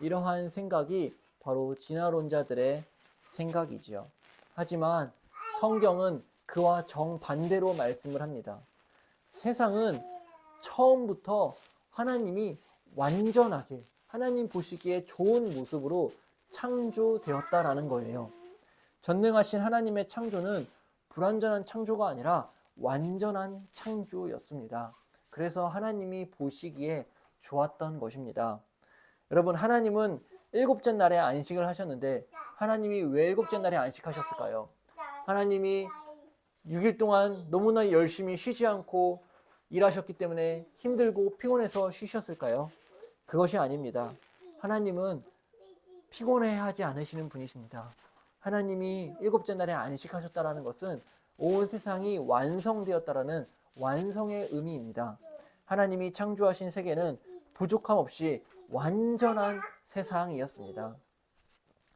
이러한 생각이 바로 진화론자들의 생각이지요. 하지만 성경은 그와 정반대로 말씀을 합니다. 세상은 처음부터 하나님이 완전하게 하나님 보시기에 좋은 모습으로 창조되었다라는 거예요. 전능하신 하나님의 창조는 불완전한 창조가 아니라 완전한 창조였습니다. 그래서 하나님이 보시기에 좋았던 것입니다. 여러분, 하나님은 일곱째 날에 안식을 하셨는데 하나님이 왜 일곱째 날에 안식하셨을까요? 하나님이 6일 동안 너무나 열심히 쉬지 않고 일하셨기 때문에 힘들고 피곤해서 쉬셨을까요? 그것이 아닙니다. 하나님은 피곤해하지 않으시는 분이십니다. 하나님이 일곱째 날에 안식하셨다는 것은 온 세상이 완성되었다라는 완성의 의미입니다. 하나님이 창조하신 세계는 부족함 없이 완전한 세상이었습니다.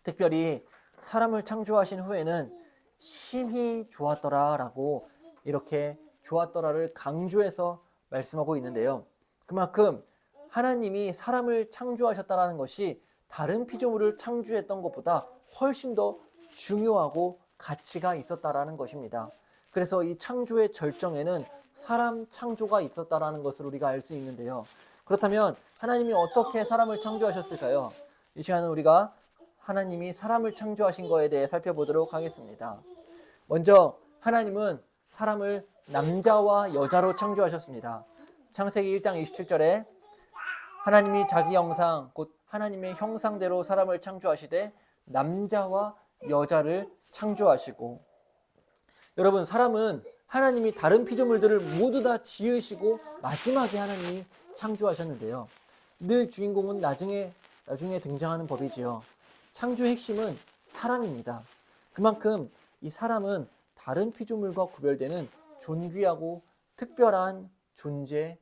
특별히 사람을 창조하신 후에는 심히 좋았더라라고 이렇게 좋았더라를 강조해서 말씀하고 있는데요. 그만큼 하나님이 사람을 창조하셨다는 것이 다른 피조물을 창조했던 것보다 훨씬 더 중요하고 가치가 있었다라는 것입니다. 그래서 이 창조의 절정에는 사람 창조가 있었다라는 것을 우리가 알 수 있는데요. 그렇다면 하나님이 어떻게 사람을 창조하셨을까요? 이 시간은 우리가 하나님이 사람을 창조하신 것에 대해 살펴보도록 하겠습니다. 먼저 하나님은 사람을 남자와 여자로 창조하셨습니다. 창세기 1장 27절에 하나님이 자기 형상 곧 하나님의 형상대로 사람을 창조하시되 남자와 여자를 창조하시고, 여러분, 사람은 하나님이 다른 피조물들을 모두 다 지으시고 마지막에 하나님이 창조하셨는데요. 늘 주인공은 나중에 등장하는 법이지요. 창조의 핵심은 사람입니다. 그만큼 이 사람은 다른 피조물과 구별되는 존귀하고 특별한 존재입니다.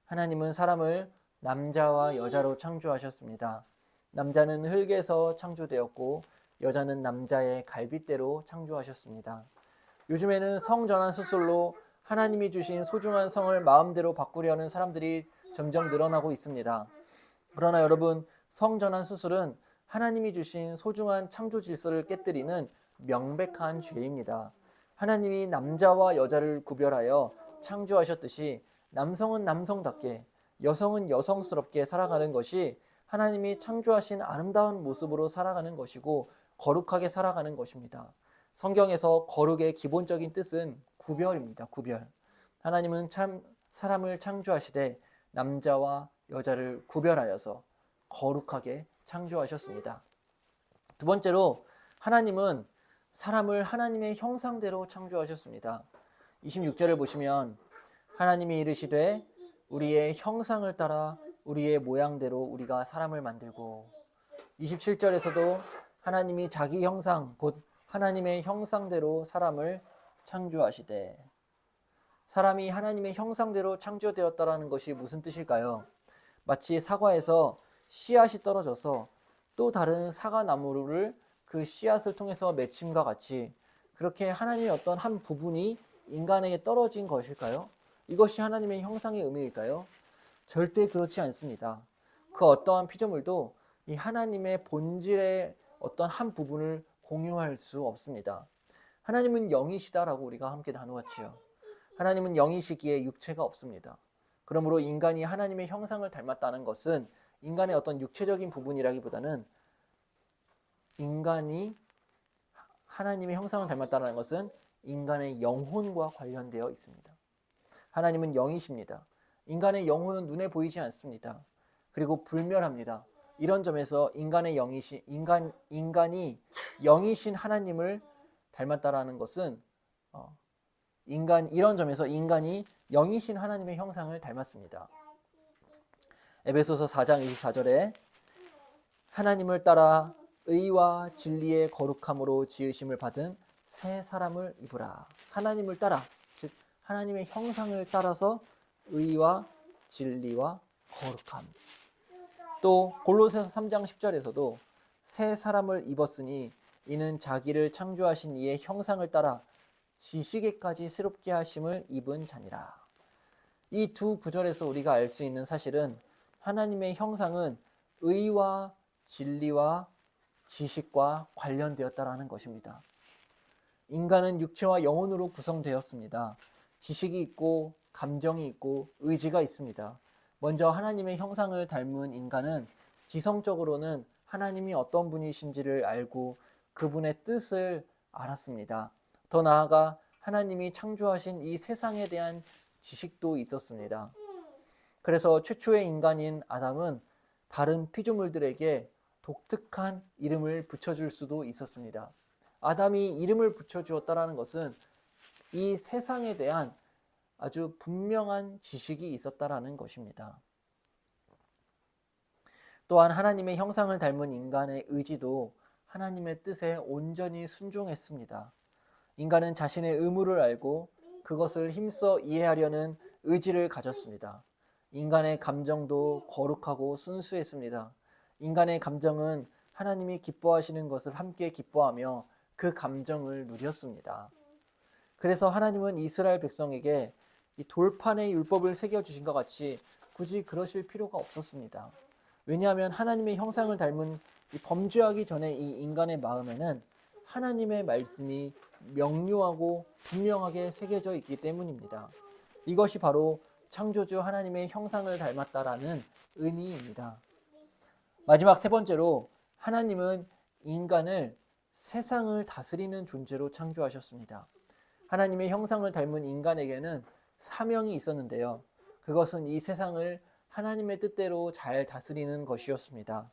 하나님은 사람을 남자와 여자로 창조하셨습니다. 남자는 흙에서 창조되었고 여자는 남자의 갈빗대로 창조하셨습니다. 요즘에는 성전환 수술로 하나님이 주신 소중한 성을 마음대로 바꾸려는 사람들이 점점 늘어나고 있습니다. 그러나 여러분, 성전환 수술은 하나님이 주신 소중한 창조 질서를 깨뜨리는 명백한 죄입니다. 하나님이 남자와 여자를 구별하여 창조하셨듯이 남성은 남성답게, 여성은 여성스럽게 살아가는 것이 하나님이 창조하신 아름다운 모습으로 살아가는 것이고 거룩하게 살아가는 것입니다. 성경에서 거룩의 기본적인 뜻은 구별입니다. 구별. 하나님은 사람을 창조하시되 남자와 여자를 구별하여서 거룩하게 창조하셨습니다. 두 번째로 하나님은 사람을 하나님의 형상대로 창조하셨습니다. 26절을 보시면 하나님이 이르시되 우리의 형상을 따라 우리의 모양대로 우리가 사람을 만들고, 27절에서도 하나님이 자기 형상 곧 하나님의 형상대로 사람을 창조하시되, 사람이 하나님의 형상대로 창조되었다라는 것이 무슨 뜻일까요? 마치 사과에서 씨앗이 떨어져서 또 다른 사과나무를 그 씨앗을 통해서 맺힘과 같이 그렇게 하나님의 어떤 한 부분이 인간에게 떨어진 것일까요? 이것이 하나님의 형상의 의미일까요? 절대 그렇지 않습니다. 그 어떠한 피조물도 이 하나님의 본질의 어떤 한 부분을 공유할 수 없습니다. 하나님은 영이시다라고 우리가 함께 나누었지요. 하나님은 영이시기에 육체가 없습니다. 그러므로 인간이 하나님의 형상을 닮았다는 것은 인간의 어떤 육체적인 부분이라기보다는 인간이 하나님의 형상을 닮았다는 것은 인간의 영혼과 관련되어 있습니다. 하나님은 영이십니다. 인간의 영혼은 눈에 보이지 않습니다. 그리고 불멸합니다. 이런 점에서 인간이 영이신 하나님을 닮았다라는 것은 이런 점에서 인간이 영이신 하나님의 형상을 닮았습니다. 에베소서 4장 24절에 하나님을 따라 의와 진리의 거룩함으로 지으심을 받은 새 사람을 입으라. 하나님을 따라, 즉 하나님의 형상을 따라서 의와 진리와 거룩함. 또 골로새서 3장 10절에서도 새 사람을 입었으니 이는 자기를 창조하신 이의 형상을 따라 지식에까지 새롭게 하심을 입은 자니라. 이 두 구절에서 우리가 알 수 있는 사실은 하나님의 형상은 의와 진리와 지식과 관련되었다라는 것입니다. 인간은 육체와 영혼으로 구성되었습니다. 지식이 있고 감정이 있고 의지가 있습니다. 먼저 하나님의 형상을 닮은 인간은 지성적으로는 하나님이 어떤 분이신지를 알고 그분의 뜻을 알았습니다. 더 나아가 하나님이 창조하신 이 세상에 대한 지식도 있었습니다. 그래서 최초의 인간인 아담은 다른 피조물들에게 독특한 이름을 붙여줄 수도 있었습니다. 아담이 이름을 붙여주었다는 것은 이 세상에 대한 아주 분명한 지식이 있었다라는 것입니다. 또한 하나님의 형상을 닮은 인간의 의지도 하나님의 뜻에 온전히 순종했습니다. 인간은 자신의 의무를 알고 그것을 힘써 이해하려는 의지를 가졌습니다. 인간의 감정도 거룩하고 순수했습니다. 인간의 감정은 하나님이 기뻐하시는 것을 함께 기뻐하며 그 감정을 누렸습니다. 그래서 하나님은 이스라엘 백성에게 이 돌판에 율법을 새겨주신 것 같이 굳이 그러실 필요가 없었습니다. 왜냐하면 하나님의 형상을 닮은 이 범죄하기 전에 이 인간의 마음에는 하나님의 말씀이 명료하고 분명하게 새겨져 있기 때문입니다. 이것이 바로 창조주 하나님의 형상을 닮았다라는 의미입니다. 마지막 세 번째로 하나님은 인간을 세상을 다스리는 존재로 창조하셨습니다. 하나님의 형상을 닮은 인간에게는 사명이 있었는데요. 그것은 이 세상을 하나님의 뜻대로 잘 다스리는 것이었습니다.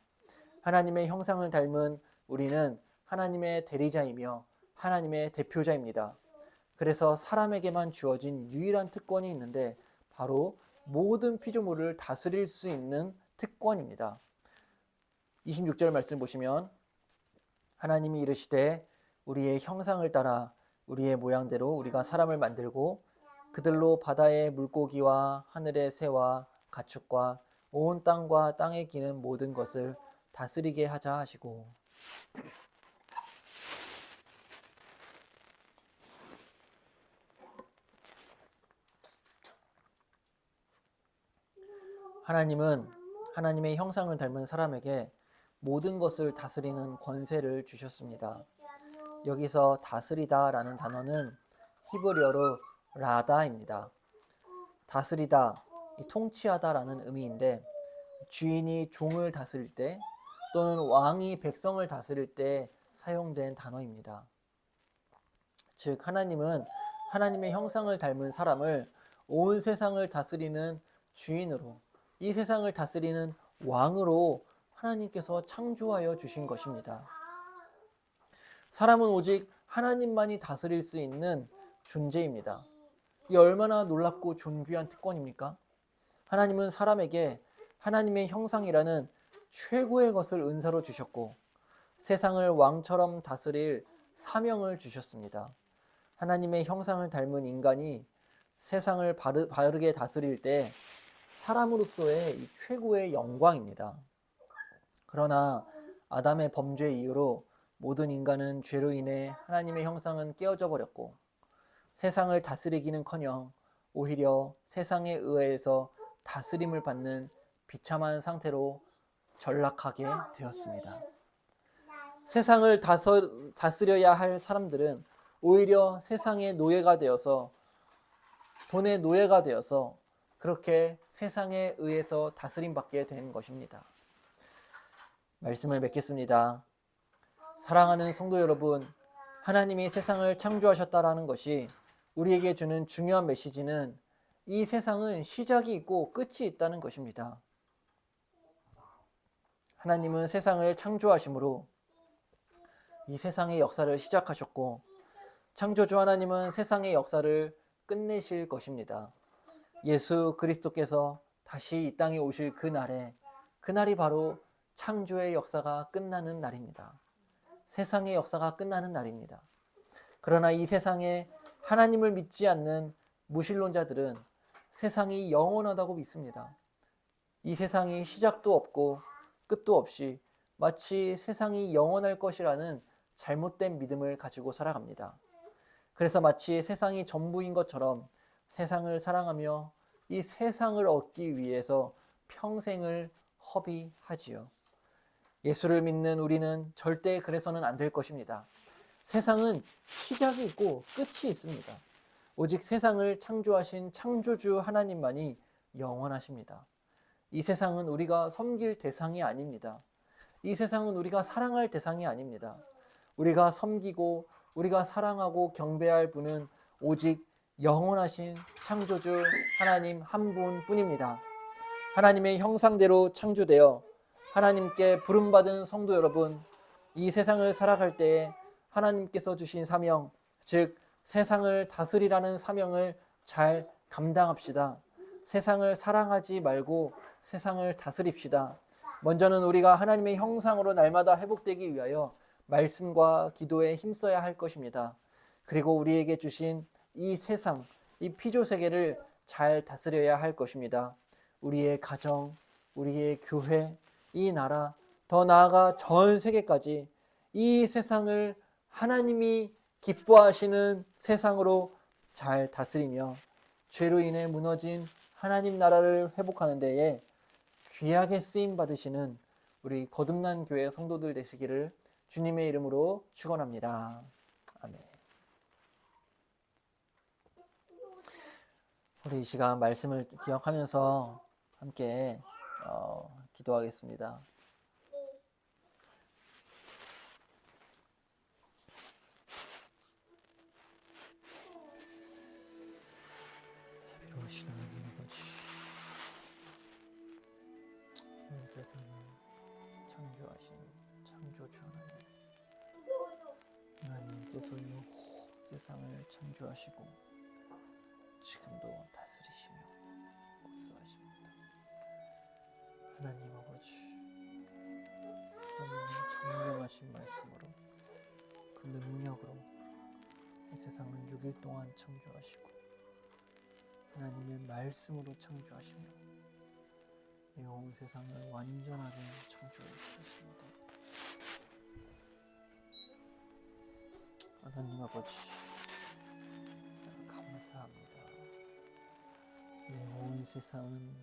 하나님의 형상을 닮은 우리는 하나님의 대리자이며 하나님의 대표자입니다. 그래서 사람에게만 주어진 유일한 특권이 있는데 바로 모든 피조물을 다스릴 수 있는 특권입니다. 26절 말씀 보시면 하나님이 이르시되 우리의 형상을 따라 우리의 모양대로 우리가 사람을 만들고 그들로 바다의 물고기와 하늘의 새와 가축과 온 땅과 땅에 기는 모든 것을 다스리게 하자 하시고, 하나님은 하나님의 형상을 닮은 사람에게 모든 것을 다스리는 권세를 주셨습니다. 여기서 다스리다라는 단어는 히브리어로 라다입니다. 다스리다, 통치하다라는 의미인데 주인이 종을 다스릴 때 또는 왕이 백성을 다스릴 때 사용된 단어입니다. 즉 하나님은 하나님의 형상을 닮은 사람을 온 세상을 다스리는 주인으로, 이 세상을 다스리는 왕으로 하나님께서 창조하여 주신 것입니다. 사람은 오직 하나님만이 다스릴 수 있는 존재입니다. 이 얼마나 놀랍고 존귀한 특권입니까? 하나님은 사람에게 하나님의 형상이라는 최고의 것을 은사로 주셨고 세상을 왕처럼 다스릴 사명을 주셨습니다. 하나님의 형상을 닮은 인간이 세상을 바르게 다스릴 때 사람으로서의 이 최고의 영광입니다. 그러나 아담의 범죄 이후로 모든 인간은 죄로 인해 하나님의 형상은 깨어져 버렸고 세상을 다스리기는커녕 오히려 세상에 의해서 다스림을 받는 비참한 상태로 전락하게 되었습니다. 세상을 다스려야 할 사람들은 오히려 세상의 노예가 되어서, 돈의 노예가 되어서 그렇게 세상에 의해서 다스림받게 된 것입니다. 말씀을 맺겠습니다. 사랑하는 성도 여러분, 하나님이 세상을 창조하셨다라는 것이 우리에게 주는 중요한 메시지는 이 세상은 시작이 있고 끝이 있다는 것입니다. 하나님은 세상을 창조하심으로 이 세상의 역사를 시작하셨고, 창조주 하나님은 세상의 역사를 끝내실 것입니다. 예수 그리스도께서 다시 이 땅에 오실 그날이 바로 창조의 역사가 끝나는 날입니다. 세상의 역사가 끝나는 날입니다. 그러나 이 세상에 하나님을 믿지 않는 무신론자들은 세상이 영원하다고 믿습니다. 이 세상이 시작도 없고 끝도 없이 마치 세상이 영원할 것이라는 잘못된 믿음을 가지고 살아갑니다. 그래서 마치 세상이 전부인 것처럼 세상을 사랑하며 이 세상을 얻기 위해서 평생을 허비하지요. 예수를 믿는 우리는 절대 그래서는 안 될 것입니다. 세상은 시작이 있고 끝이 있습니다. 오직 세상을 창조하신 창조주 하나님만이 영원하십니다. 이 세상은 우리가 섬길 대상이 아닙니다. 이 세상은 우리가 사랑할 대상이 아닙니다. 우리가 섬기고 우리가 사랑하고 경배할 분은 오직 영원하신 창조주 하나님 한 분뿐입니다. 하나님의 형상대로 창조되어 하나님께 부름받은 성도 여러분, 이 세상을 살아갈 때에 하나님께서 주신 사명, 즉 세상을 다스리라는 사명을 잘 감당합시다. 세상을 사랑하지 말고 세상을 다스립시다. 먼저는 우리가 하나님의 형상으로 날마다 회복되기 위하여 말씀과 기도에 힘써야 할 것입니다. 그리고 우리에게 주신 이 세상, 이 피조세계를 잘 다스려야 할 것입니다. 우리의 가정, 우리의 교회, 이 나라, 더 나아가 전 세계까지 이 세상을 하나님이 기뻐하시는 세상으로 잘 다스리며 죄로 인해 무너진 하나님 나라를 회복하는 데에 귀하게 쓰임 받으시는 우리 거듭난 교회 성도들 되시기를 주님의 이름으로 축원합니다. 아멘. 우리 이 시간 말씀을 기억하면서 함께 기도하겠습니다. 자비로우신 하나님 아버지, 온 세상을 창조하신 창조주 하나님께서 이 세상을 창조하시고 지금도 다스리시며 역사하십니다. 하나님 아버지, 하나님의 정령하신 말씀으로 그 능력으로 이 세상을 6일 동안 창조하시고 하나님의 말씀으로 창조하시며 이 온 세상을 완전하게 창조해 주셨습니다. 하나님 아버지, 감사합니다. 이 온 세상은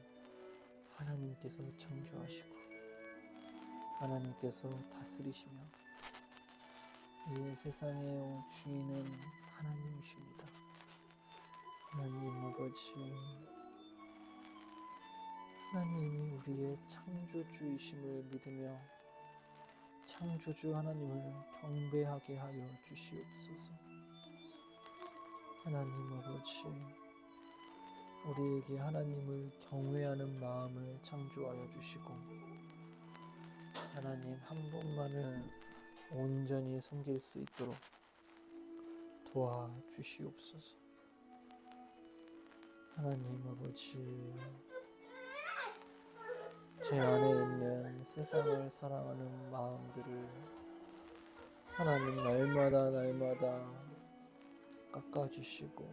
하나님께서 창조하시고 하나님께서 다스리시며 이 세상의 주인은 하나님이십니다. 하나님 아버지, 하나님이 우리의 창조주이심을 믿으며 창조주 하나님을 경배하게 하여 주시옵소서. 하나님 아버지, 우리에게 하나님을 경외하는 마음을 창조하여 주시고 하나님 한 분만을 온전히 섬길 수 있도록 도와주시옵소서. 하나님 아버지, 제 안에 있는 세상을 사랑하는 마음들을 하나님 날마다 깎아주시고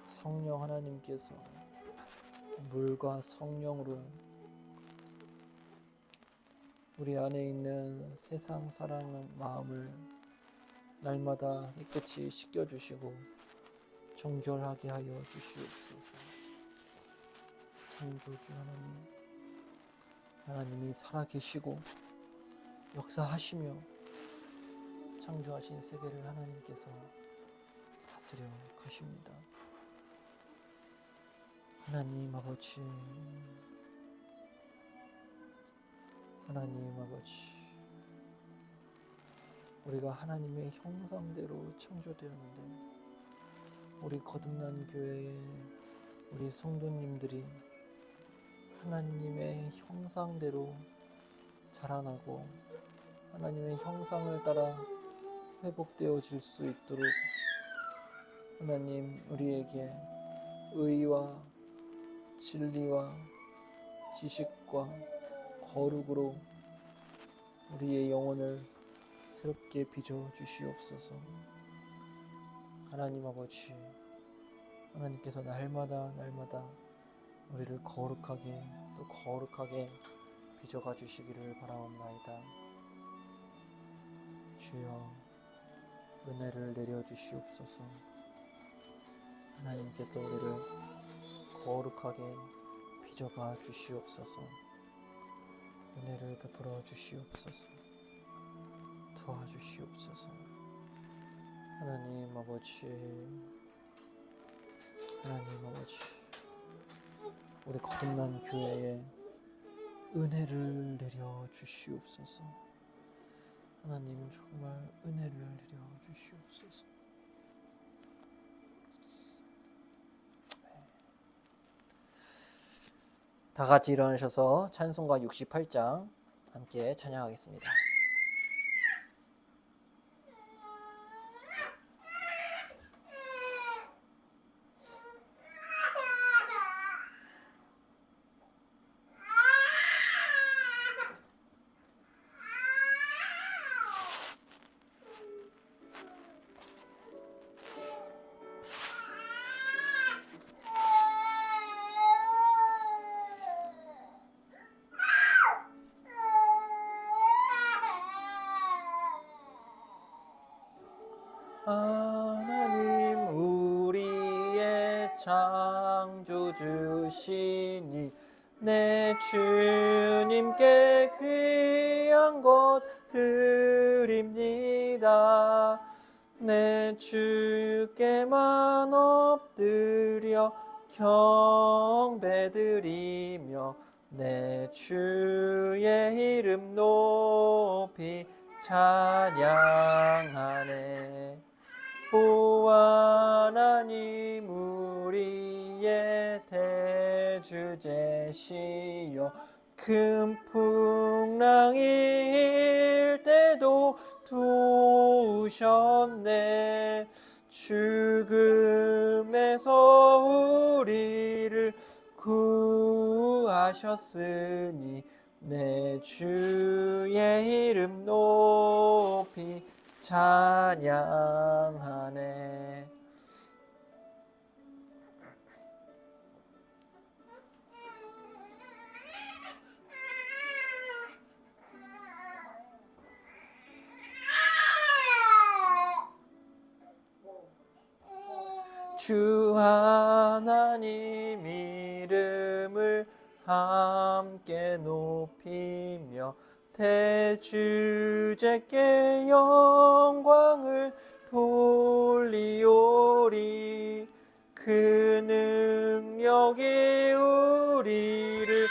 성령 하나님께서 물과 성령으로 우리 안에 있는 세상 사랑하는 마음을 날마다 깨끗이 씻겨주시고 정결하게 하여 주시옵소서. 창조주 하나님, 하나님이 살아계시고 역사하시며 창조하신 세계를 하나님께서 다스려 가십니다. 하나님 아버지, 하나님 아버지, 우리가 하나님의 형상대로 창조되었는데 우리 거듭난 교회에 우리 성도님들이 하나님의 형상대로 자라나고 하나님의 형상을 따라 회복되어질 수 있도록 하나님 우리에게 의와 진리와 지식과 거룩으로 우리의 영혼을 새롭게 빚어 주시옵소서. 하나님 아버지, 하나님께서 날마다 우리를 거룩하게 또 거룩하게 빚어가 주시기를 바라옵나이다. 주여 은혜를 내려 주시옵소서. 하나님께서 우리를 거룩하게 빚어가 주시옵소서. 은혜를 베풀어 주시옵소서. 도와주시옵소서. 하나님 아버지, 하나님 아버지, 우리 거듭난 교회에 은혜를 내려 주시옵소서. 하나님 정말 은혜를 내려 주시옵소서. 다 같이 일어나셔서 찬송가 68장 함께 찬양하겠습니다. 하나님 우리의 창조주시니 내 주님께 귀한 것 드립니다. 내 주께만 엎드려 경배드리며 내 주의 이름 높이 찬양하네. 오 하나님 우리의 대주제시여 큰 풍랑이 일 때도 도우셨네. 죽음에서 우리를 구하셨으니 내 주의 이름 높이 찬양하네. 주 하나님 이름을 함께 높이며 대주제께 영광을 돌리오리. 그 능력이 우리를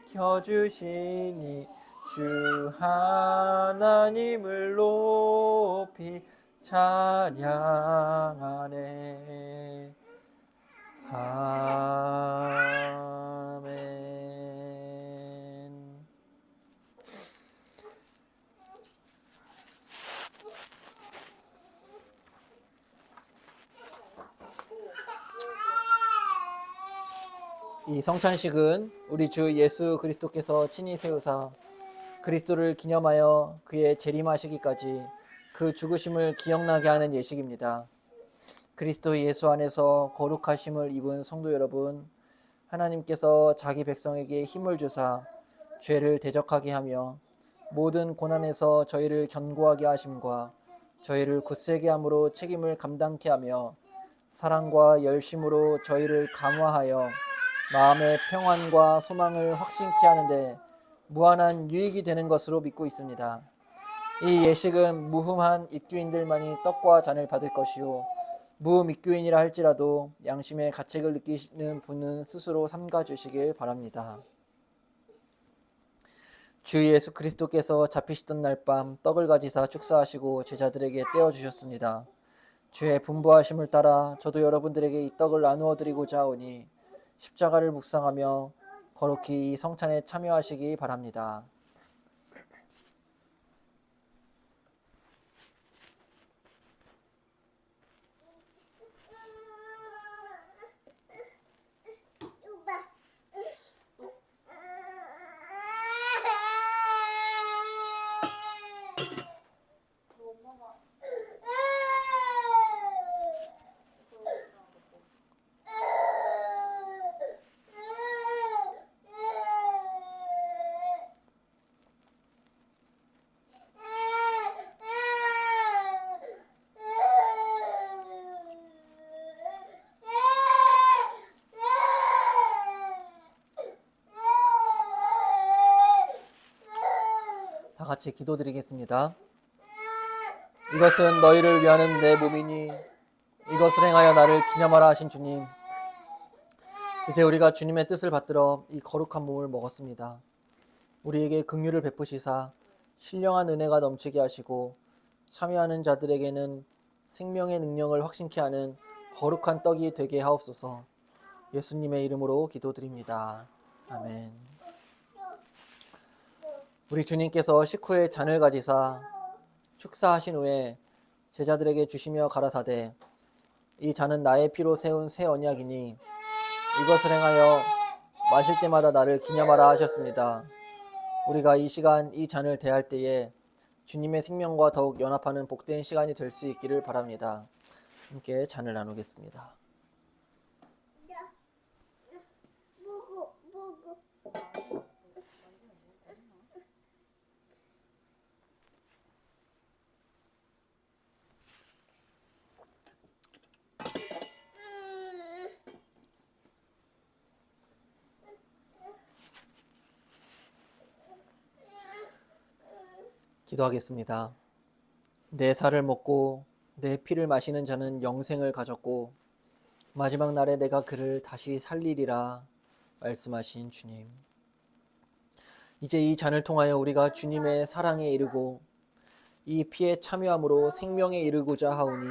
지켜주시니 주 하나님을 높이 찬양하네. 아멘. 이 성찬식은 우리 주 예수 그리스도께서 친히 세우사 그리스도를 기념하여 그의 재림하시기까지 그 죽으심을 기억나게 하는 예식입니다. 그리스도 예수 안에서 거룩하심을 입은 성도 여러분, 하나님께서 자기 백성에게 힘을 주사 죄를 대적하게 하며 모든 고난에서 저희를 견고하게 하심과 저희를 굳세게 함으로 책임을 감당케 하며 사랑과 열심으로 저희를 강화하여 마음의 평안과 소망을 확신케 하는데 무한한 유익이 되는 것으로 믿고 있습니다. 이 예식은 무흠한 입교인들만이 떡과 잔을 받을 것이요 무흠 입교인이라 할지라도 양심의 가책을 느끼는 분은 스스로 삼가 주시길 바랍니다. 주 예수 그리스도께서 잡히시던 날 밤 떡을 가지사 축사하시고 제자들에게 떼어 주셨습니다. 주의 분부하심을 따라 저도 여러분들에게 이 떡을 나누어 드리고자 하오니 십자가를 묵상하며 거룩히 이 성찬에 참여하시기 바랍니다. 다 같이 기도드리겠습니다. 이것은 너희를 위하는 내 몸이니 이것을 행하여 나를 기념하라 하신 주님, 이제 우리가 주님의 뜻을 받들어 이 거룩한 몸을 먹었습니다. 우리에게 긍휼을 베푸시사 신령한 은혜가 넘치게 하시고 참여하는 자들에게는 생명의 능력을 확신케 하는 거룩한 떡이 되게 하옵소서. 예수님의 이름으로 기도드립니다. 아멘. 우리 주님께서 식후에 잔을 가지사 축사하신 후에 제자들에게 주시며 가라사대, 이 잔은 나의 피로 세운 새 언약이니 이것을 행하여 마실 때마다 나를 기념하라 하셨습니다. 우리가 이 시간 이 잔을 대할 때에 주님의 생명과 더욱 연합하는 복된 시간이 될 수 있기를 바랍니다. 함께 잔을 나누겠습니다. 기도하겠습니다. 내 살을 먹고 내 피를 마시는 자는 영생을 가졌고 마지막 날에 내가 그를 다시 살리리라 말씀하신 주님. 이제 이 잔을 통하여 우리가 주님의 사랑에 이르고 이 피에 참여함으로 생명에 이르고자 하오니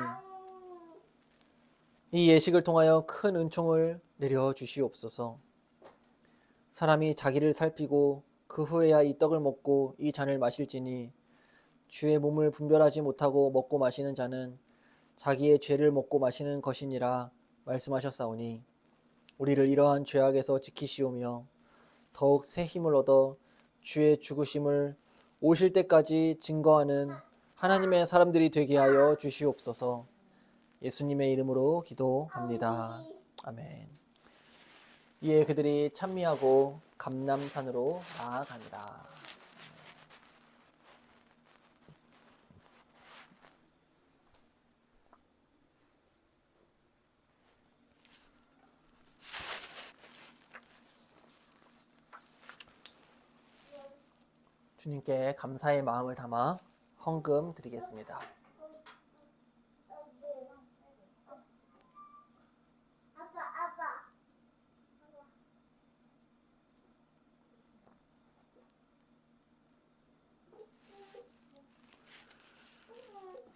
이 예식을 통하여 큰 은총을 내려 주시옵소서. 사람이 자기를 살피고 그 후에야 이 떡을 먹고 이 잔을 마실지니 주의 몸을 분별하지 못하고 먹고 마시는 자는 자기의 죄를 먹고 마시는 것이니라 말씀하셨사오니 우리를 이러한 죄악에서 지키시오며 더욱 새 힘을 얻어 주의 죽으심을 오실 때까지 증거하는 하나님의 사람들이 되게 하여 주시옵소서. 예수님의 이름으로 기도합니다. 아멘. 이에 그들이 찬미하고 감람산으로 나아가니라. 주님께 감사의 마음을 담아 헌금 드리겠습니다.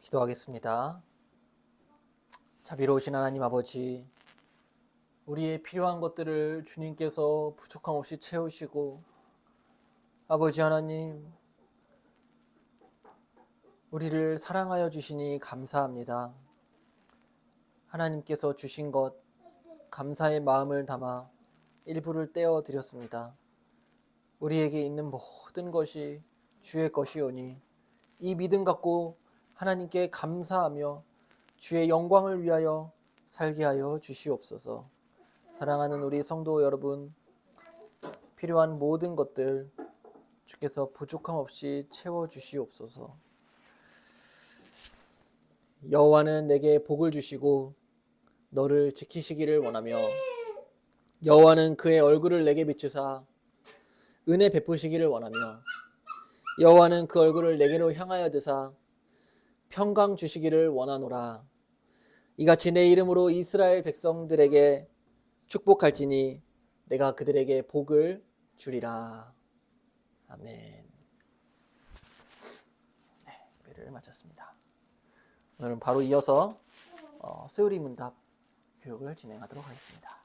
기도하겠습니다. 자비로우신 하나님 아버지, 우리의 필요한 것들을 주님께서 부족함 없이 채우시고, 아버지 하나님, 우리를 사랑하여 주시니 감사합니다. 하나님께서 주신 것, 감사의 마음을 담아 일부를 떼어 드렸습니다. 우리에게 있는 모든 것이 주의 것이오니 이 믿음 갖고 하나님께 감사하며 주의 영광을 위하여 살게 하여 주시옵소서. 사랑하는 우리 성도 여러분, 필요한 모든 것들 주께서 부족함 없이 채워 주시옵소서. 여호와는 내게 복을 주시고 너를 지키시기를 원하며 여호와는 그의 얼굴을 내게 비추사 은혜 베푸시기를 원하며 여호와는 그 얼굴을 내게로 향하여 드사 평강 주시기를 원하노라. 이같이 내 이름으로 이스라엘 백성들에게 축복할지니 내가 그들에게 복을 주리라. 아멘. 네, 예배를 마쳤습니다. 오늘은 바로 이어서 소요리 문답 교육을 진행하도록 하겠습니다.